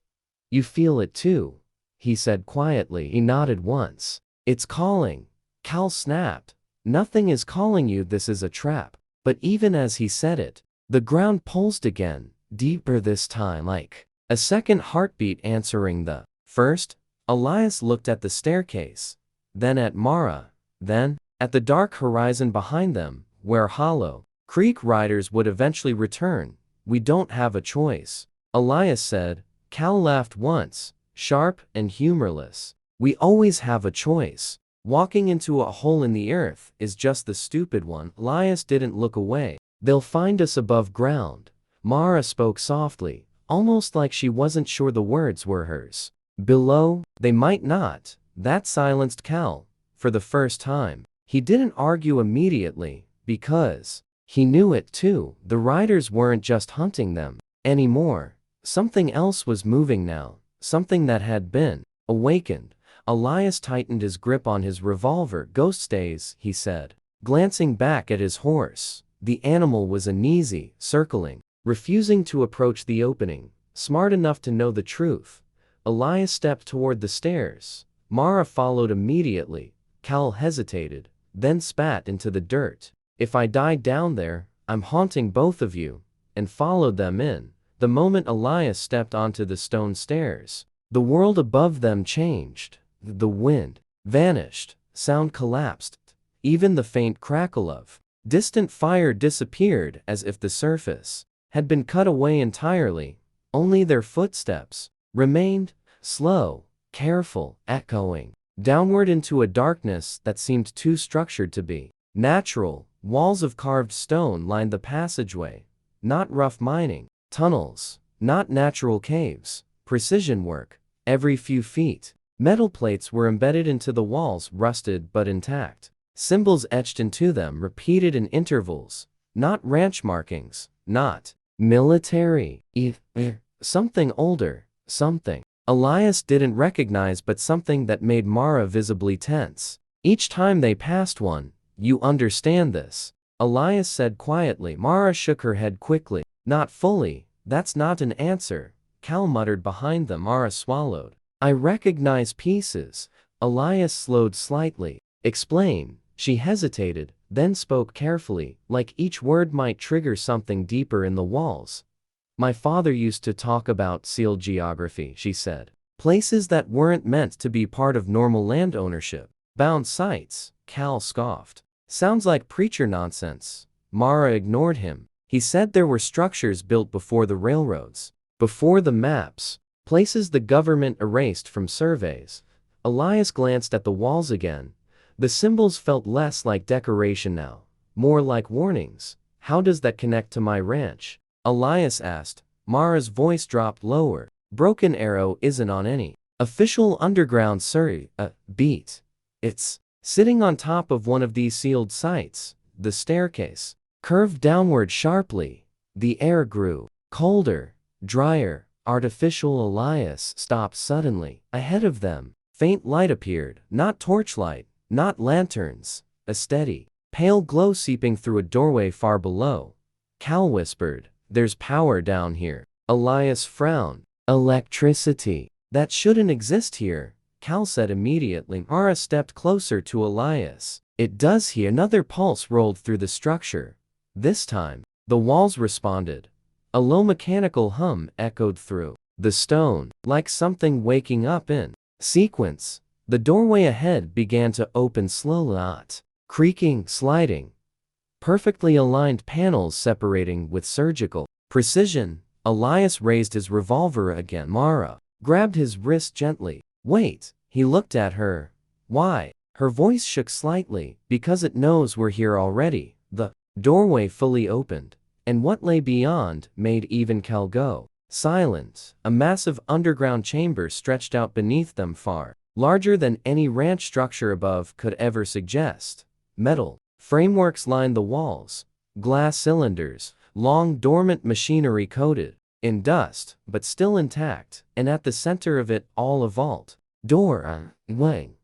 You feel it too, he said quietly. He nodded once. It's calling. Cal snapped. Nothing is calling you, this is a trap. But even as he said it, the ground pulsed again, deeper this time, like a second heartbeat answering the first. Elias looked at the staircase, then at Mara, then at the dark horizon behind them, where Hollow Creek riders would eventually return. We don't have a choice, Elias said. Cal laughed once, sharp and humorless. We always have a choice. Walking into a hole in the earth is just the stupid one. Elias didn't look away. They'll find us above ground. Mara spoke softly, almost like she wasn't sure the words were hers. Below, they might not. That silenced Cal. For the first time, he didn't argue immediately, because he knew it too. The riders weren't just hunting them anymore. Something else was moving now, something that had been awakened. Elias tightened his grip on his revolver. Ghost stays, he said, glancing back at his horse. The animal was uneasy, circling, refusing to approach the opening, smart enough to know the truth. Elias stepped toward the stairs. Mara followed immediately. Cal hesitated, then spat into the dirt. If I die down there, I'm haunting both of you, and followed them in. The moment Elias stepped onto the stone stairs, the world above them changed. The wind vanished, sound collapsed. Even the faint crackle of distant fire disappeared, as if the surface had been cut away entirely. Only their footsteps remained, slow, careful, echoing downward into a darkness that seemed too structured to be natural. Walls of carved stone lined the passageway, not rough mining tunnels, not natural caves. Precision work. Every few feet, metal plates were embedded into the walls, rusted but intact. Symbols etched into them, repeated in intervals. Not ranch markings, not military. Something older, something Elias didn't recognize, but something that made Mara visibly tense. Each time they passed one, you understand this, Elias said quietly. Mara shook her head quickly. Not fully. That's not an answer, Cal muttered behind them. Mara swallowed. I recognize pieces. Elias slowed slightly. Explain. She hesitated, then spoke carefully, like each word might trigger something deeper in the walls. My father used to talk about sealed geography, she said. Places that weren't meant to be part of normal land ownership. Bound sites, Cal scoffed. Sounds like preacher nonsense. Mara ignored him. He said there were structures built before the railroads, before the maps, places the government erased from surveys. Elias glanced at the walls again. The symbols felt less like decoration now, more like warnings. How does that connect to my ranch? Elias asked. Mara's voice dropped lower. Broken Arrow isn't on any official underground beat. It's sitting on top of one of these sealed sites. The staircase curved downward sharply. The air grew colder, drier, artificial. Elias stopped suddenly. Ahead of them, faint light appeared. Not torchlight, not lanterns. A steady, pale glow seeping through a doorway far below. Cal whispered, there's power down here. Elias frowned. Electricity. That shouldn't exist here, Cal said immediately. Mara stepped closer to Elias. It does here. Another pulse rolled through the structure. This time, the walls responded. A low mechanical hum echoed through the stone, like something waking up in sequence. The doorway ahead began to open slowly, not creaking, sliding. Perfectly aligned panels separating with surgical precision. Elias raised his revolver again. Mara grabbed his wrist gently. Wait, he looked at her. Why? Her voice shook slightly. Because it knows we're here already. The doorway fully opened, and what lay beyond made even Cal go silent. A massive underground chamber stretched out beneath them, far larger than any ranch structure above could ever suggest. Metal frameworks lined the walls, glass cylinders, long dormant machinery coated in dust, but still intact, and at the center of it all a vault. Door, wing,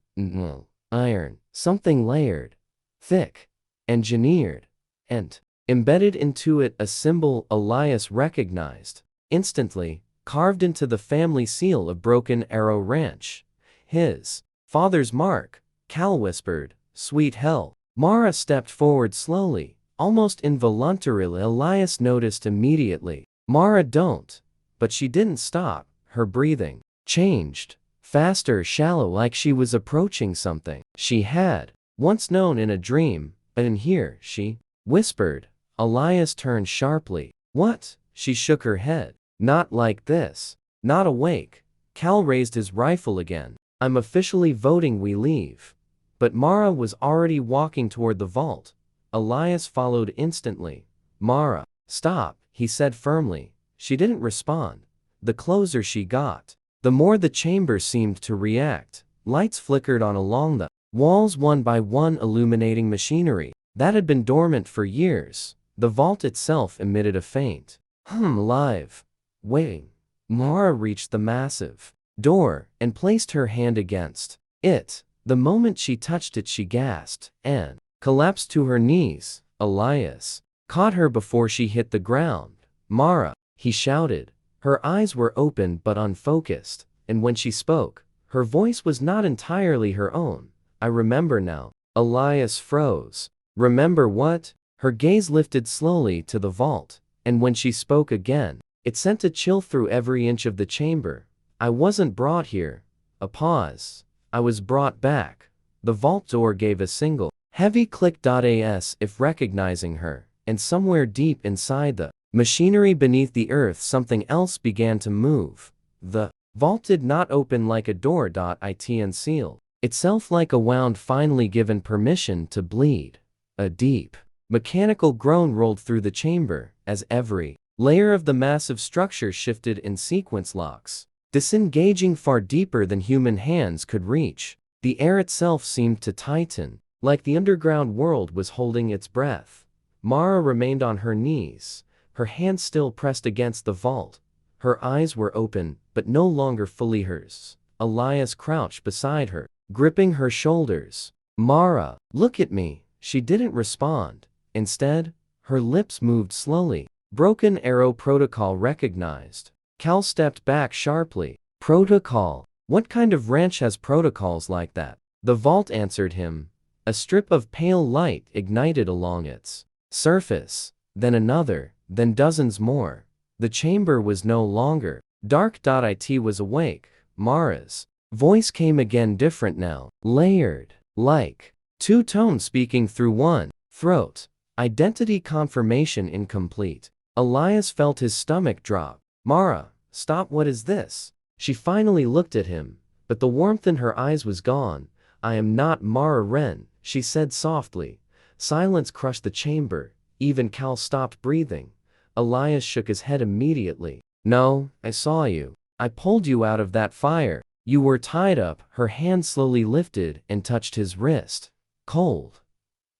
iron, something layered, thick, engineered, and embedded into it a symbol Elias recognized instantly, carved into the family seal of Broken Arrow Ranch. His father's mark, Cal whispered, "Sweet hell." Mara stepped forward slowly, almost involuntarily. Elias noticed immediately. Mara don't. But she didn't stop. Her breathing changed, faster, shallow, like she was approaching something she had once known in a dream. But in here, she whispered. Elias turned sharply. What? She shook her head. Not like this. Not awake. Cal raised his rifle again. I'm officially voting we leave. But Mara was already walking toward the vault. Elias followed instantly. Mara, stop, he said firmly. She didn't respond. The closer she got, the more the chamber seemed to react. Lights flickered on along the walls one by one, illuminating machinery that had been dormant for years. The vault itself emitted a faint live waiting. Mara reached the massive door and placed her hand against it. The moment she touched it, she gasped and collapsed to her knees. Elias caught her before she hit the ground. Mara, he shouted. Her eyes were open but unfocused, and when she spoke, her voice was not entirely her own. I remember now. Elias froze. Remember what? Her gaze lifted slowly to the vault, and when she spoke again, it sent a chill through every inch of the chamber. I wasn't brought here. A pause. I was brought back. The vault door gave a single, heavy click. As if recognizing her, and somewhere deep inside the machinery beneath the earth, something else began to move. The vault did not open like a door. It unsealed itself like a wound finally given permission to bleed. A deep, mechanical groan rolled through the chamber as every layer of the massive structure shifted in sequence, locks disengaging far deeper than human hands could reach. The air itself seemed to tighten, like the underground world was holding its breath. Mara remained on her knees, her hands still pressed against the vault. Her eyes were open, but no longer fully hers. Elias crouched beside her, gripping her shoulders. Mara, look at me. She didn't respond. Instead, her lips moved slowly. Broken Arrow protocol recognized. Cal stepped back sharply. Protocol? What kind of ranch has protocols like that? The vault answered him. A strip of pale light ignited along its surface. Then another, then dozens more. The chamber was no longer dark. It was awake. Mara's voice came again, different now, layered, like two tones speaking through one throat. Identity confirmation incomplete. Elias felt his stomach drop. Mara, stop, what is this? She finally looked at him, but the warmth in her eyes was gone. I am not Mara Wren, she said softly. Silence crushed the chamber. Even Cal stopped breathing. Elias shook his head immediately. No, I saw you. I pulled you out of that fire. You were tied up. Her hand slowly lifted and touched his wrist. Cold.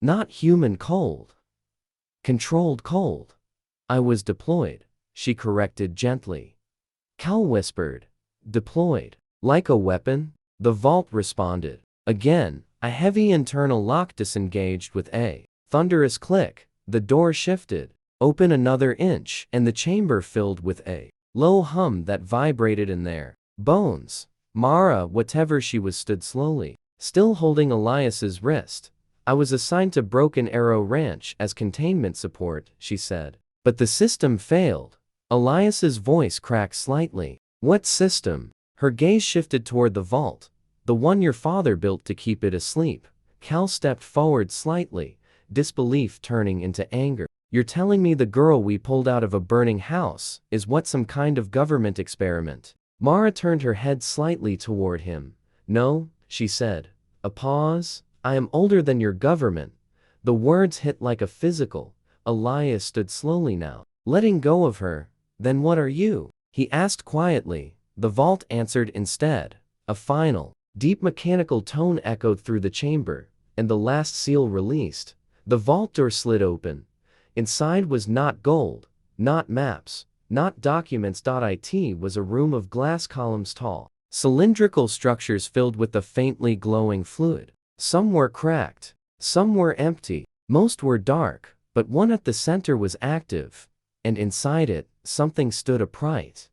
Not human cold. Controlled cold. I was deployed, she corrected gently. Cal whispered. Deployed. Like a weapon? The vault responded. Again, a heavy internal lock disengaged with a thunderous click. The door shifted, open another inch, and the chamber filled with a low hum that vibrated in their bones. Mara, whatever she was, stood slowly, still holding Elias's wrist. I was assigned to Broken Arrow Ranch as containment support, she said. But the system failed. Elias's voice cracked slightly. What system? Her gaze shifted toward the vault. The one your father built to keep it asleep. Cal stepped forward slightly, disbelief turning into anger. You're telling me the girl we pulled out of a burning house is what, some kind of government experiment? Mara turned her head slightly toward him. No, she said. A pause. I am older than your government. The words hit like a physical. Elias stood slowly now, letting go of her. Then what are you? He asked quietly. The vault answered instead. A final, deep mechanical tone echoed through the chamber, and the last seal released. The vault door slid open. Inside was not gold, not maps, not documents. It was a room of glass columns tall, cylindrical structures filled with a faintly glowing fluid. Some were cracked, some were empty, most were dark, but one at the center was active, and inside it, something stood upright.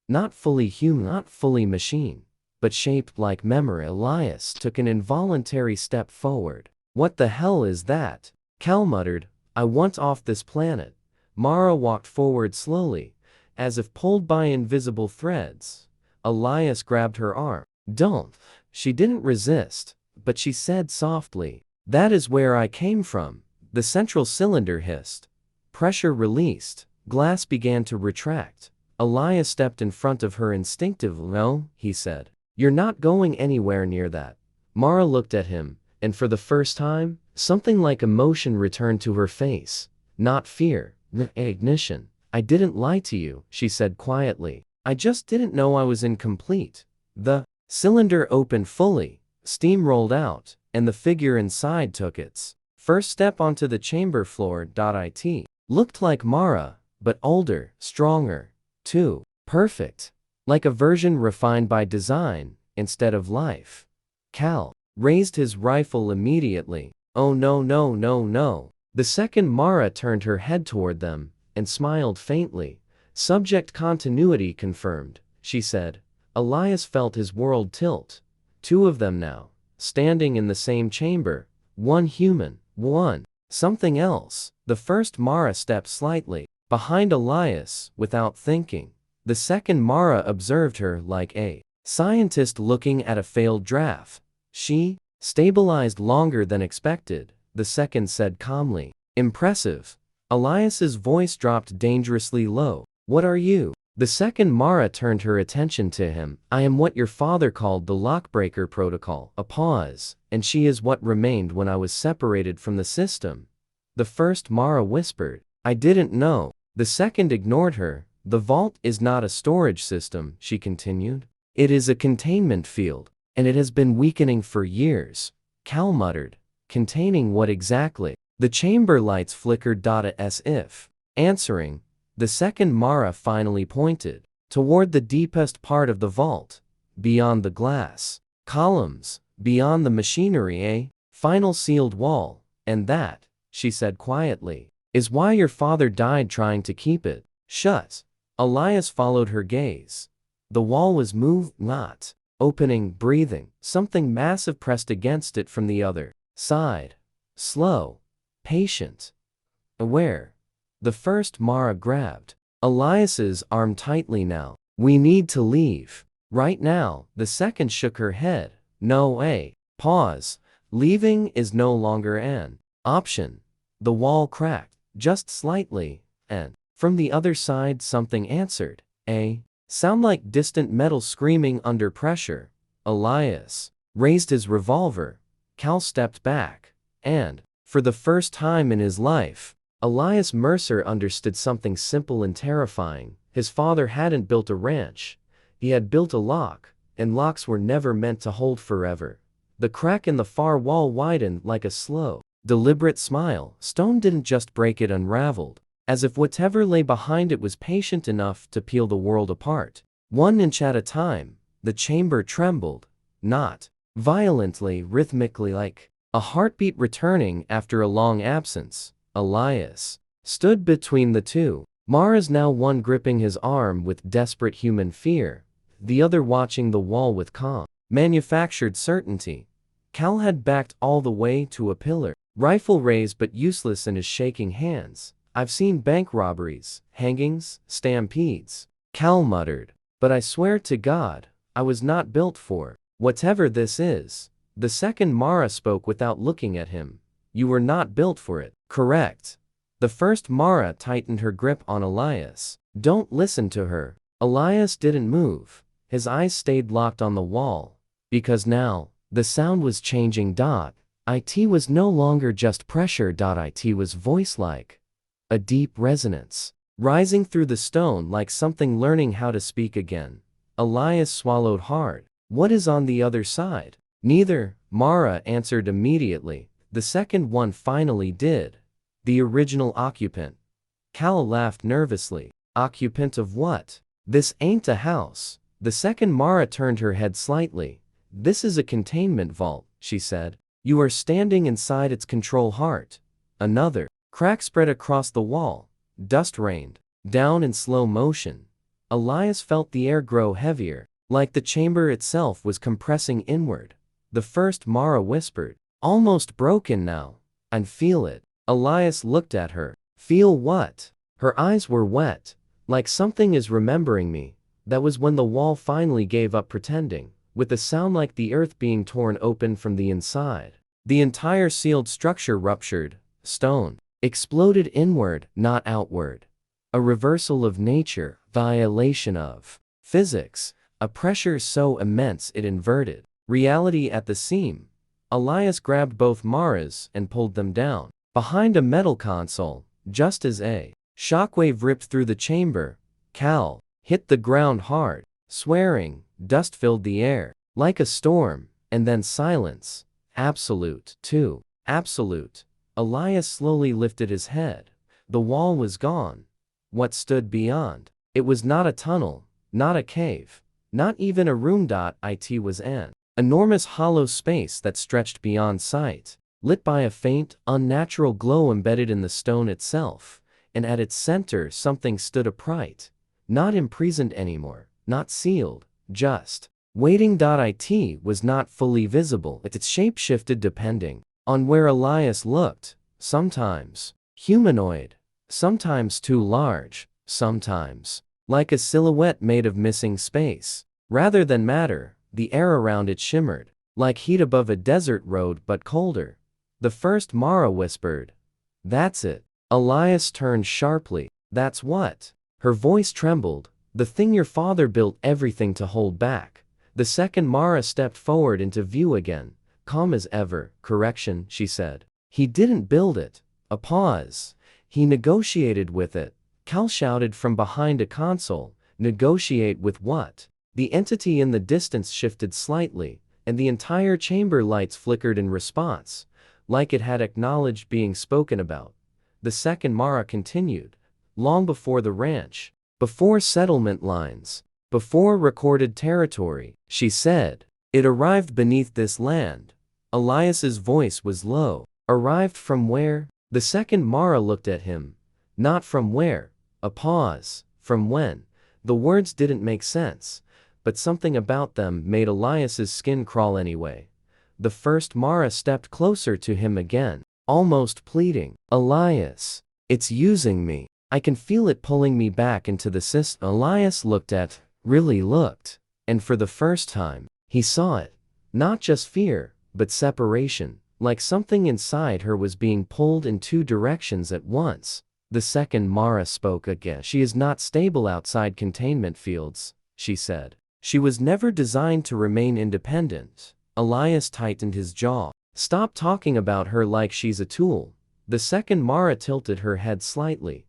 Not fully human, not fully machine, but shaped like memory. Elias took an involuntary step forward. "What the hell is that?" Cal muttered. "I want off this planet." Mara walked forward slowly, as if pulled by invisible threads. Elias grabbed her arm. "Don't." She didn't resist, but she said softly, "That is where I came from." The central cylinder hissed. Pressure released. Glass began to retract. Elias stepped in front of her instinctively. "No," he said. "You're not going anywhere near that." Mara looked at him, and for the first time, something like emotion returned to her face. Not fear, recognition. "I didn't lie to you," she said quietly. "I just didn't know I was incomplete." The cylinder opened fully, steam rolled out, and the figure inside took its first step onto the chamber floor. It looked like Mara, but older, stronger, too perfect. Like a version refined by design, instead of life. Cal raised his rifle immediately. "Oh no no no no." The second Mara turned her head toward them, and smiled faintly. "Subject continuity confirmed," she said. Elias felt his world tilt. Two of them now, standing in the same chamber. One human, one something else. The first Mara stepped slightly behind Elias, without thinking. The second Mara observed her like a scientist looking at a failed draft. She stabilized longer than expected, the second said calmly. "Impressive." Elias's voice dropped dangerously low. "What are you?" The second Mara turned her attention to him. "I am what your father called the lockbreaker protocol." A pause. "And she is what remained when I was separated from the system." The first Mara whispered. "I didn't know." The second ignored her. "The vault is not a storage system," she continued. "It is a containment field, and it has been weakening for years." Cal muttered. "Containing what exactly?" The chamber lights flickered. As if answering, the second Mara finally pointed toward the deepest part of the vault, beyond the glass columns, beyond the machinery, a final sealed wall. "And that," she said quietly, "is why your father died trying to keep it shut." Elias followed her gaze. The wall was moved, not opening, breathing. Something massive pressed against it from the other side. Slow, patient, aware. The first Mara grabbed Elias's arm tightly. "Now. We need to leave. Right now." The second shook her head. "No, pause. Leaving is no longer an option." The wall cracked, just slightly, and from the other side something answered. A sound like distant metal screaming under pressure. Elias raised his revolver. Cal stepped back. And, for the first time in his life, Elias Mercer understood something simple and terrifying. His father hadn't built a ranch. He had built a lock, and locks were never meant to hold forever. The crack in the far wall widened like a slow, deliberate smile. Stone didn't just break, it unraveled, as if whatever lay behind it was patient enough to peel the world apart. 1 inch at a time, the chamber trembled, not violently, rhythmically, like a heartbeat returning after a long absence. Elias stood between the two. Mara's now one gripping his arm with desperate human fear, the other watching the wall with calm, manufactured certainty. Cal had backed all the way to a pillar, rifle raised but useless in his shaking hands. "I've seen bank robberies, hangings, stampedes," Cal muttered. "But I swear to God, I was not built for whatever this is." The second Mara spoke without looking at him. "You were not built for it, correct?" The first Mara tightened her grip on Elias. "Don't listen to her." Elias didn't move. His eyes stayed locked on the wall. Because now, the sound was changing. It was no longer just pressure. It was voice-like. A deep resonance, rising through the stone like something learning how to speak again. Elias swallowed hard. "What is on the other side?" "Neither," Mara answered immediately. The second one finally did. The original occupant. Cal laughed nervously. Occupant of what? This ain't a house. The second Mara turned her head slightly. This is a containment vault, she said. You are standing inside its control heart. Another crack spread across the wall. Dust rained down in slow motion. Elias felt the air grow heavier, like the chamber itself was compressing inward. The first Mara whispered, almost broken now. And feel it. Elias looked at her. Feel what? Her eyes were wet. Like something is remembering me. That was when the wall finally gave up pretending, with a sound like the earth being torn open from the inside. The entire sealed structure ruptured. Stone exploded inward, not outward. A reversal of nature, violation of physics, a pressure so immense it inverted reality at the seam. Elias grabbed both Maras and pulled them down. Behind a metal console, just as a shockwave ripped through the chamber, Cal hit the ground hard, swearing. Dust filled the air, like a storm, and then silence. Absolute, too. Absolute. Elias slowly lifted his head. The wall was gone. What stood beyond? It was not a tunnel, not a cave, not even a room. It was an enormous hollow space that stretched beyond sight, lit by a faint, unnatural glow embedded in the stone itself, and at its center something stood upright, not imprisoned anymore, not sealed, just waiting. It was not fully visible. Its shape shifted depending on where Elias looked, sometimes humanoid, sometimes too large, sometimes like a silhouette made of missing space. Rather than matter, the air around it shimmered, like heat above a desert road but colder. The first Mara whispered, that's it. Elias turned sharply. That's what? Her voice trembled. The thing your father built everything to hold back. The second Mara stepped forward into view again, calm as ever. Correction, she said. He didn't build it. A pause. He negotiated with it. Cal shouted from behind a console. Negotiate with what? The entity in the distance shifted slightly, and the entire chamber lights flickered in response, like it had acknowledged being spoken about. The second Mara continued. Long before the ranch, before settlement lines, before recorded territory, she said, it arrived beneath this land. Elias's voice was low. Arrived from where? The second Mara looked at him. Not from where. A pause. From when? The words didn't make sense, but something about them made Elias's skin crawl anyway. The first Mara stepped closer to him again, almost pleading. Elias, it's using me. I can feel it pulling me back into the system. Elias really looked, and for the first time, he saw it. Not just fear, but separation, like something inside her was being pulled in two directions at once. The second Mara spoke again. She is not stable outside containment fields, she said. She was never designed to remain independent. Elias tightened his jaw. Stop talking about her like she's a tool. The second Mara tilted her head slightly.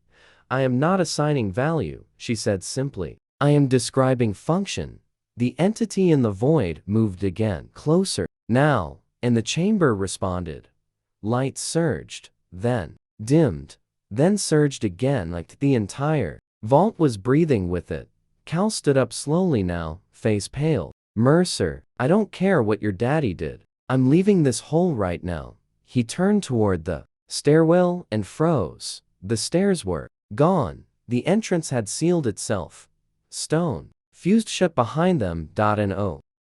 I am not assigning value, she said simply. I am describing function. The entity in the void moved again, closer. Now, and the chamber responded. Light surged, then dimmed, then surged again like the entire vault was breathing with it. Cal stood up slowly now, face pale. Mercer, I don't care what your daddy did. I'm leaving this hole right now. He turned toward the stairwell and froze. The stairs were gone. The entrance had sealed itself. Stone fused shut behind them.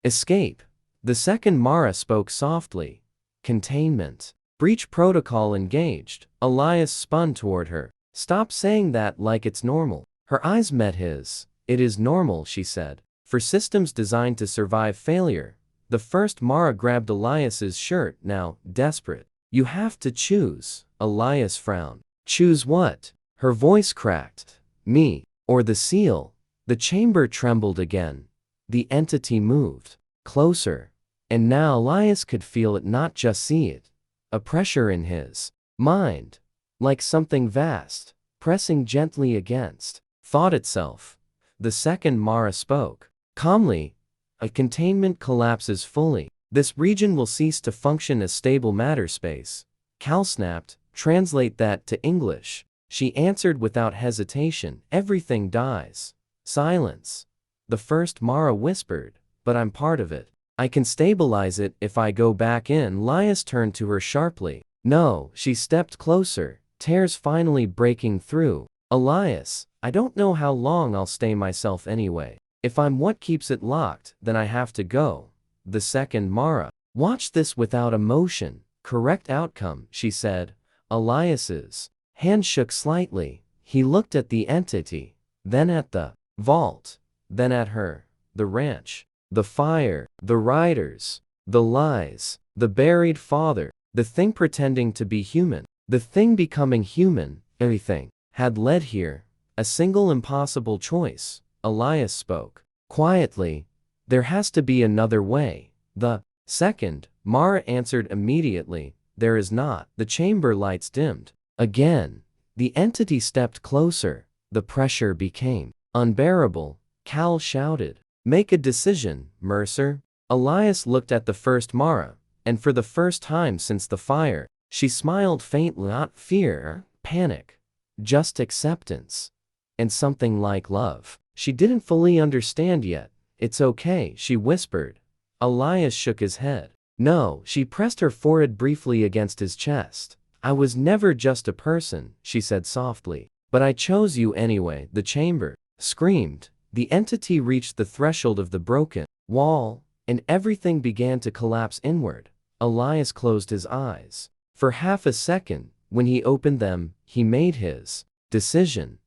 Escape. The second Mara spoke softly. Containment. Breach protocol engaged. Elias spun toward her. Stop saying that like it's normal. Her eyes met his. It is normal, she said. For systems designed to survive failure. The first Mara grabbed Elias's shirt, now desperate. You have to choose. Elias frowned. Choose what? Her voice cracked. Me, or the seal. The chamber trembled again. The entity moved closer. And now Elias could feel it, not just see it. A pressure in his mind. Like something vast, pressing gently against thought itself. The second Mara spoke. Calmly. A containment collapses fully. This region will cease to function as stable matter space. Cal snapped. Translate that to English. She answered without hesitation. Everything dies. Silence. The first Mara whispered, but I'm part of it. I can stabilize it if I go back in. Elias turned to her sharply. No, she stepped closer, tears finally breaking through. Elias, I don't know how long I'll stay myself anyway. If I'm what keeps it locked, then I have to go. The second Mara watched this without emotion. Correct outcome, she said. Elias's hand shook slightly. He looked at the entity, then at the vault, then at her, the ranch, the fire, the riders, the lies, the buried father, the thing pretending to be human, the thing becoming human. Everything had led here. A single impossible choice. Elias spoke quietly. There has to be another way. The second Mara answered immediately. There is not. The chamber lights dimmed. Again, the entity stepped closer. The pressure became unbearable. Cal shouted, "Make a decision, Mercer." Elias looked at the first Mara, and for the first time since the fire, she smiled faintly. Not fear, panic, just acceptance. And something like love. She didn't fully understand yet. It's okay, she whispered. Elias shook his head. No, she pressed her forehead briefly against his chest. I was never just a person, she said softly. But I chose you anyway. The chamber screamed. The entity reached the threshold of the broken wall, and everything began to collapse inward. Elias closed his eyes. For half a second, when he opened them, he made his decision.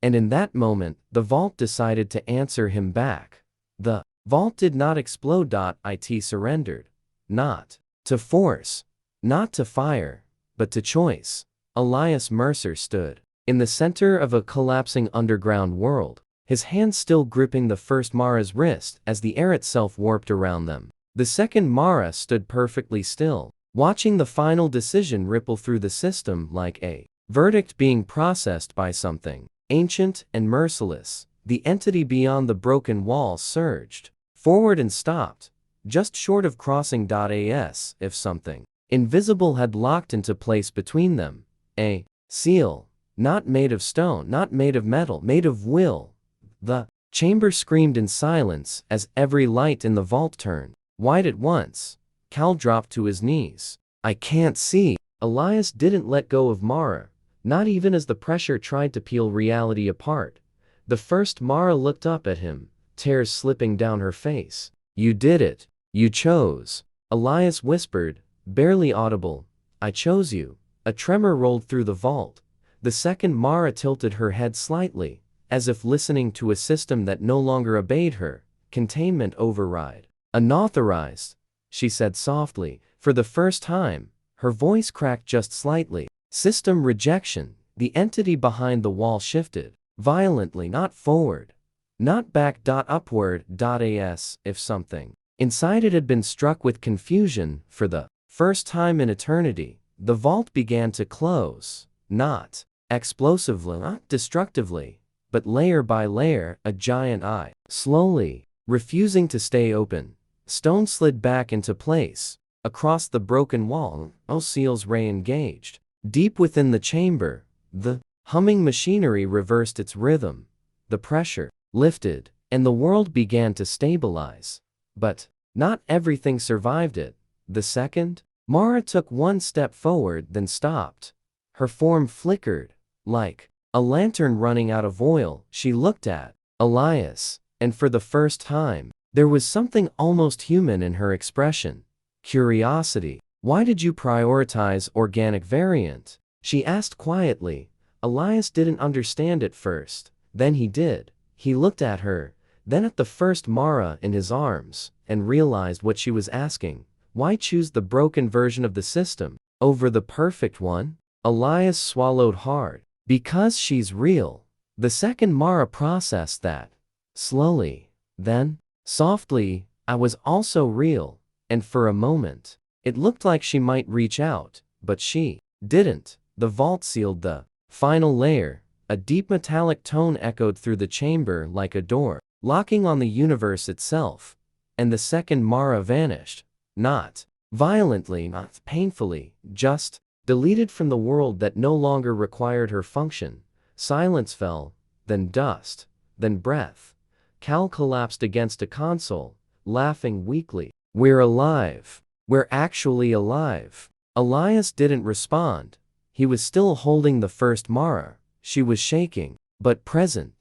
And in that moment, the vault decided to answer him back. The vault did not explode. It surrendered. Not to force, not to fire, but to choice. Elias Mercer stood in the center of a collapsing underground world, his hands still gripping the first Mara's wrist as the air itself warped around them. The second Mara stood perfectly still, watching the final decision ripple through the system like a verdict being processed by something ancient and merciless. The entity beyond the broken wall surged forward and stopped, just short of crossing. As if something invisible had locked into place between them. A seal, not made of stone, not made of metal, made of will. The chamber screamed in silence as every light in the vault turned white at once. Cal dropped to his knees. I can't see. Elias didn't let go of Mara, not even as the pressure tried to peel reality apart. The first Mara looked up at him, tears slipping down her face. You did it. You chose. Elias whispered, barely audible. I chose you. A tremor rolled through the vault. The second Mara tilted her head slightly, as if listening to a system that no longer obeyed her. Containment override. Unauthorized, she said softly. For the first time, her voice cracked just slightly. System rejection. The entity behind the wall shifted violently, not forward, not back. Upward. As if something inside it had been struck with confusion. For the first time in eternity, the vault began to close, not explosively, not destructively, but layer by layer. A giant eye, slowly, refusing to stay open. Stone slid back into place. Across the broken wall, Seal's ray engaged. Deep within the chamber, the humming machinery reversed its rhythm. The pressure lifted, and the world began to stabilize. But not everything survived it. The second Mara took one step forward, then stopped. Her form flickered, like a lantern running out of oil. She looked at Elias, and for the first time, there was something almost human in her expression. Curiosity. Why did you prioritize organic variant? She asked quietly. Elias didn't understand at first. Then he did. He looked at her, then at the first Mara in his arms, and realized what she was asking. Why choose the broken version of the system over the perfect one? Elias swallowed hard. Because she's real. The second Mara processed that. Slowly. Then, softly, I was also real. And for a moment, it looked like she might reach out, but she didn't. The vault sealed the final layer. A deep metallic tone echoed through the chamber like a door, locking on the universe itself. And the second Mara vanished. Not violently, not painfully, just Deleted from the world that no longer required her function. Silence fell, then dust, then breath. Cal collapsed against a console, laughing weakly. "We're alive. We're actually alive." Elias didn't respond. He was still holding the first Mara. She was shaking, but present.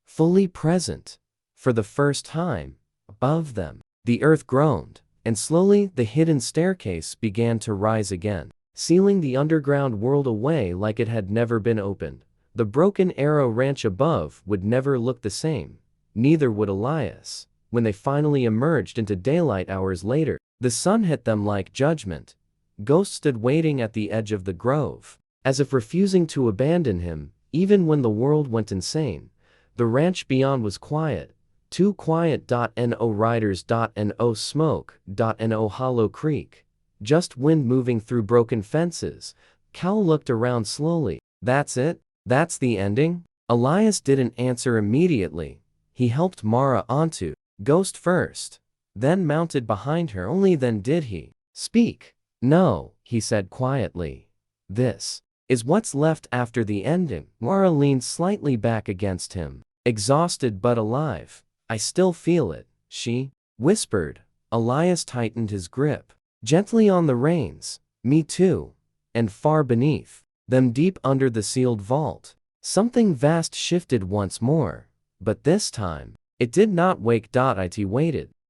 Fully present. For the first time, above them, the earth groaned, and slowly the hidden staircase began to rise again, sealing the underground world away like it had never been opened. The Broken Arrow Ranch above would never look the same. Neither would Elias. When they finally emerged into daylight hours later, the sun hit them like judgment. Ghost stood waiting at the edge of the grove, as if refusing to abandon him, even when the world went insane. The ranch beyond was quiet. Too quiet. No riders. No smoke. No hollow creek. Just wind moving through broken fences. Cal looked around slowly. "That's it? That's the ending?" Elias didn't answer immediately. He helped Mara onto Ghost first, then mounted behind her. Only then did he speak. "No," he said quietly. "This is what's left after the ending." Mara leaned slightly back against him, exhausted but alive. "I still feel it," she whispered. Elias tightened his grip gently on the reins. "Me too." And far beneath them, deep under the sealed vault, something vast shifted once more. But this time, it did not wake. It waited.